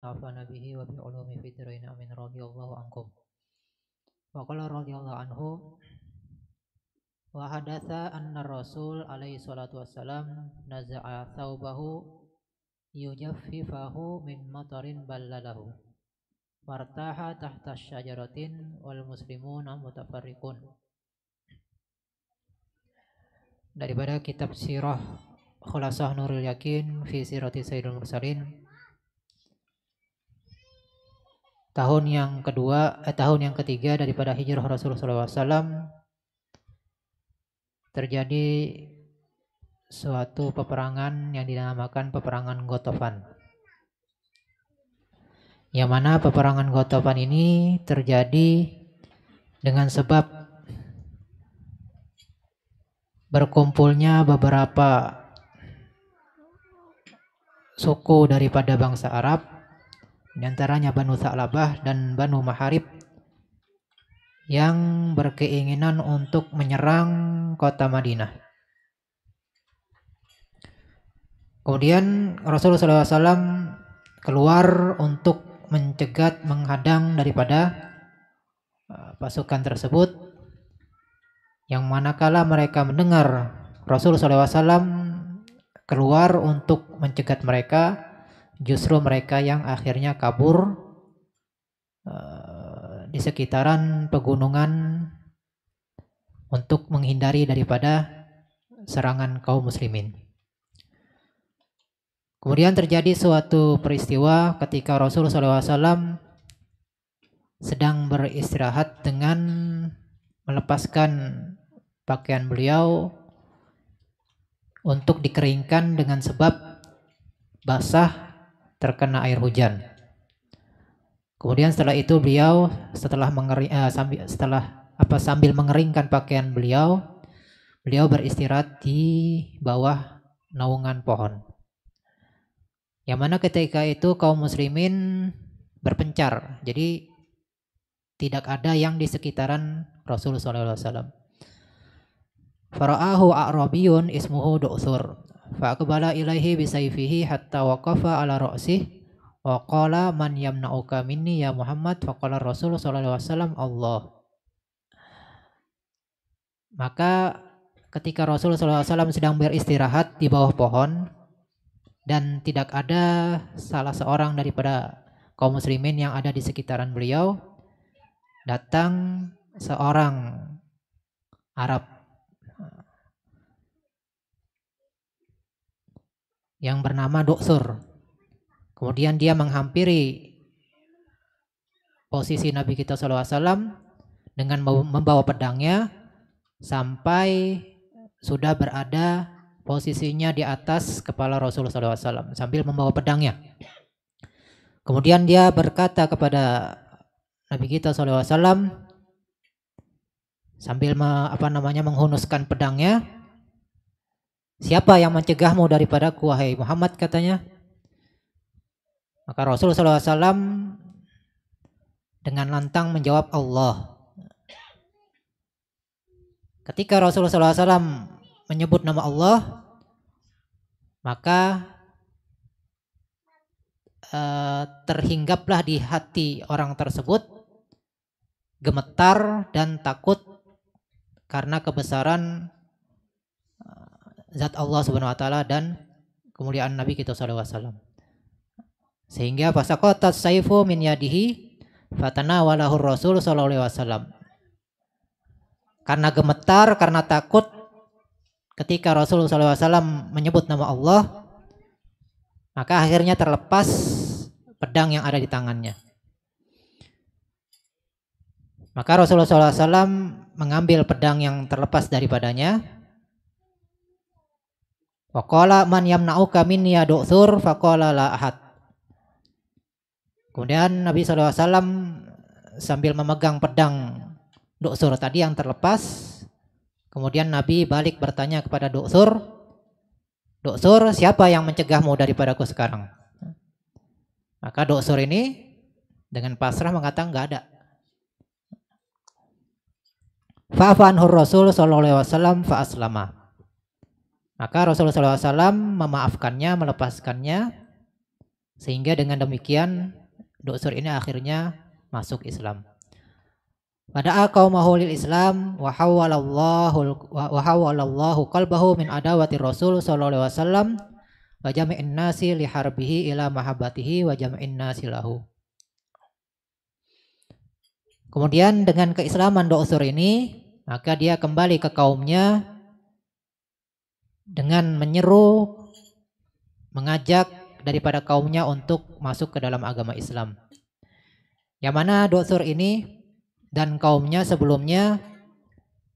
nafa'ana bihi wa bi ulumi fid dharain amin radhiyallahu ankum. Wa qala radhiyallahu anhu wa hadatsa anna Rasul alaihi salatu wassalam naza'a thawbahu yujaffifahu min matarin ballalahu wartaha tahta syajaratin wal muslimuna mutafarriqun. Daripada kitab Sirah Khulasah Nurul Yakin fi Sirati Sayyidul Mursalin, tahun yang ketiga daripada hijrah Rasulullah SAW, terjadi suatu peperangan yang dinamakan peperangan Ghatafan. Yang mana peperangan Ghatafan ini terjadi dengan sebab berkumpulnya beberapa suku daripada bangsa Arab, di antaranya Banu Tha'labah dan Banu Maharib, yang berkeinginan untuk menyerang kota Madinah. Kemudian Rasulullah SAW keluar untuk mencegat, menghadang daripada pasukan tersebut, yang manakala mereka mendengar Rasulullah SAW keluar untuk mencegat mereka, justru mereka yang akhirnya kabur di sekitaran pegunungan untuk menghindari daripada serangan kaum muslimin. Kemudian terjadi suatu peristiwa ketika Rasulullah SAW sedang beristirahat dengan melepaskan pakaian beliau untuk dikeringkan dengan sebab basah terkena air hujan. Kemudian setelah itu beliau sambil mengeringkan pakaian beliau beristirahat di bawah naungan pohon. Yang mana ketika itu kaum muslimin berpencar, jadi tidak ada yang di sekitaran Rasulullah SAW. Fara'ahu a'rabiyun ismuhu Du'thur fa'aqbala ilaihi bisayfihi hatta waqafa ala ra'sih wa qala man yamna'uka minni ya Muhammad, faqala Rasulullah SAW Allah. Maka ketika Rasulullah SAW sedang beristirahat di bawah pohon dan tidak ada salah seorang daripada kaum muslimin yang ada di sekitaran beliau, datang seorang Arab yang bernama Du'thur. Kemudian dia menghampiri posisi Nabi kita SAW dengan membawa pedangnya sampai sudah berada posisinya di atas kepala Rasulullah SAW sambil membawa pedangnya. Kemudian dia berkata kepada Nabi kita SAW sambil menghunuskan pedangnya, "Siapa yang mencegahmu daripadaku, wahai Muhammad?" katanya. Maka Rasulullah SAW dengan lantang menjawab, Allah. Ketika Rasulullah SAW menyebut nama Allah, maka terhinggaplah di hati orang tersebut gemetar dan takut karena kebesaran zat Allah Subhanahu wa taala dan kemuliaan Nabi kita sallallahu alaihi wasallam. Sehingga fasaqatat saifu min yadihi fatanawalahu Rasul sallallahu alaihi wasallam. Karena gemetar, karena takut ketika Rasulullah sallallahu alaihi wasallam menyebut nama Allah, maka akhirnya terlepas pedang yang ada di tangannya. Maka Rasulullah SAW mengambil pedang yang terlepas daripadanya. Waqala man yamna'uka minni ya Du'thur, faqala la ahad. Kemudian Nabi SAW sambil memegang pedang Du'thur tadi yang terlepas, kemudian Nabi balik bertanya kepada Du'thur, "Du'thur, siapa yang mencegahmu daripadaku sekarang?" Maka Du'thur ini dengan pasrah mengatakan, "Enggak ada." Fa'afanhu Rasul sallallahu alaihi wasallam fa aslama. Maka Rasulullah SAW memaafkannya, melepaskannya, Sehingga dengan demikian Du'sur ini akhirnya masuk Islam. Fada'a qaumahu lil Islam wa hawwalallahu qalbahu min adawati Rasul sallallahu alaihi wasallam wa jami'in nasi li harbihi ila mahabbatihi wa jami'in nasi lahu. Kemudian dengan keislaman Du'sur ini, maka dia kembali ke kaumnya dengan menyeru, mengajak daripada kaumnya untuk masuk ke dalam agama Islam. Yang mana Du'sur ini dan kaumnya sebelumnya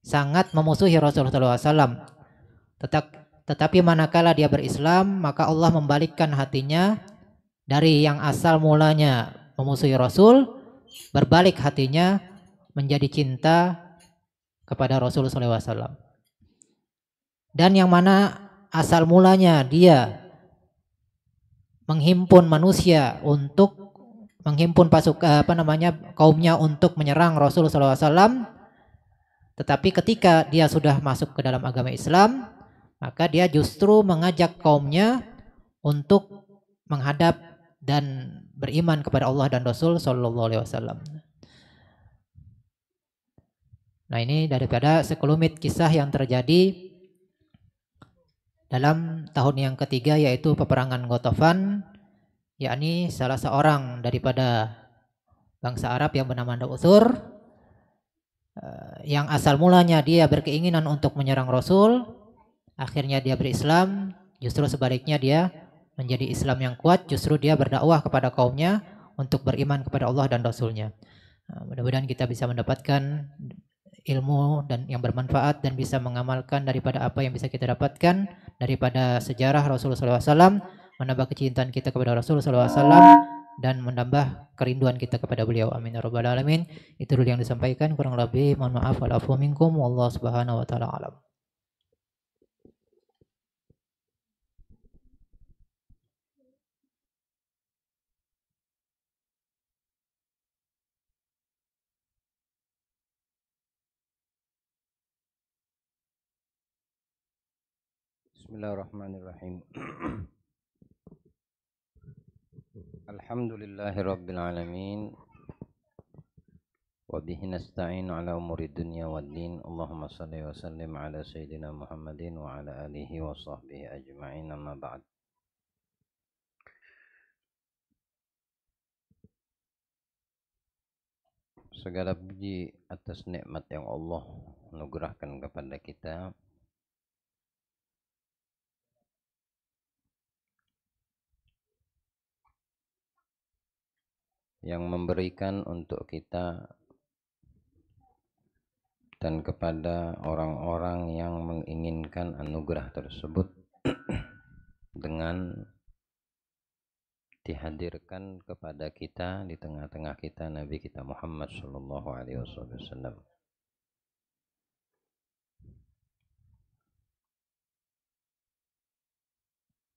sangat memusuhi Rasulullah SAW. Tetapi manakala dia berislam, maka Allah membalikkan hatinya dari yang asal mulanya memusuhi Rasul, berbalik hatinya menjadi cinta kepada Rasulullah SAW. Dan yang mana asal mulanya dia menghimpun manusia untuk menghimpun kaumnya untuk menyerang Rasulullah SAW, tetapi ketika dia sudah masuk ke dalam agama Islam, maka dia justru mengajak kaumnya untuk menghadap dan beriman kepada Allah dan Rasul Sallallahu Alaihi Wasallam. Nah, ini daripada sekelumit kisah yang terjadi dalam tahun yang ketiga, yaitu peperangan Ghatafan, yakni salah seorang daripada bangsa Arab yang bernama Du'sur, yang asal mulanya dia berkeinginan untuk menyerang Rasul, akhirnya dia berislam. Justru sebaliknya dia menjadi Islam yang kuat, justru dia berdakwah kepada kaumnya untuk beriman kepada Allah dan Rasulnya. Mudah-mudahan kita bisa mendapatkan ilmu dan yang bermanfaat dan bisa mengamalkan daripada apa yang bisa kita dapatkan daripada sejarah Rasulullah SAW, menambah kecintaan kita kepada Rasulullah SAW dan menambah kerinduan kita kepada beliau. Amin ya rabbal alamin. Itu dulu yang disampaikan, kurang lebih mohon maaf, wal afu minkum, wallahu subhanahu wa ta'ala alam. Bismillahirrahmanirrahim. Alhamdulillahi rabbil alamin. Wa bihi nasta'in ala umuri dunya waddin. Allahumma salli wa sallim ala sayyidina Muhammadin wa ala alihi wa sahbihi ajma'in, amma ba'd. Segala puji atas nikmat yang Allah anugerahkan kepada kita, yang memberikan untuk kita dan kepada orang-orang yang menginginkan anugerah tersebut dengan dihadirkan kepada kita di tengah-tengah kita Nabi kita Muhammad sallallahu alaihi wasallam.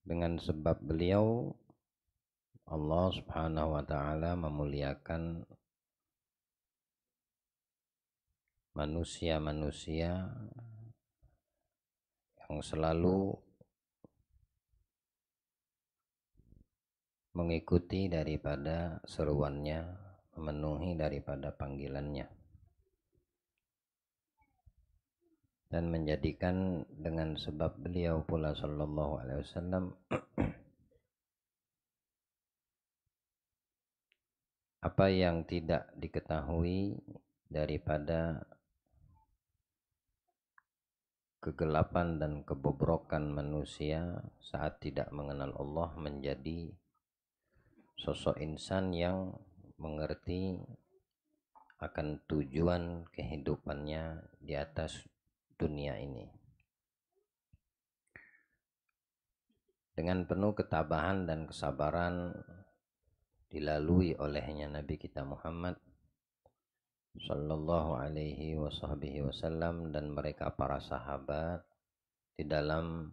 Dengan sebab beliau, Allah Subhanahu wa taala memuliakan manusia-manusia yang selalu mengikuti daripada seruannya, memenuhi daripada panggilannya, dan menjadikan dengan sebab beliau pula sallallahu alaihi wasallam apa yang tidak diketahui daripada kegelapan dan kebobrokan manusia saat tidak mengenal Allah menjadi sosok insan yang mengerti akan tujuan kehidupannya di atas dunia ini. Dengan penuh ketabahan dan kesabaran dilalui olehnya Nabi kita Muhammad sallallahu alaihi wasallam dan mereka para sahabat di dalam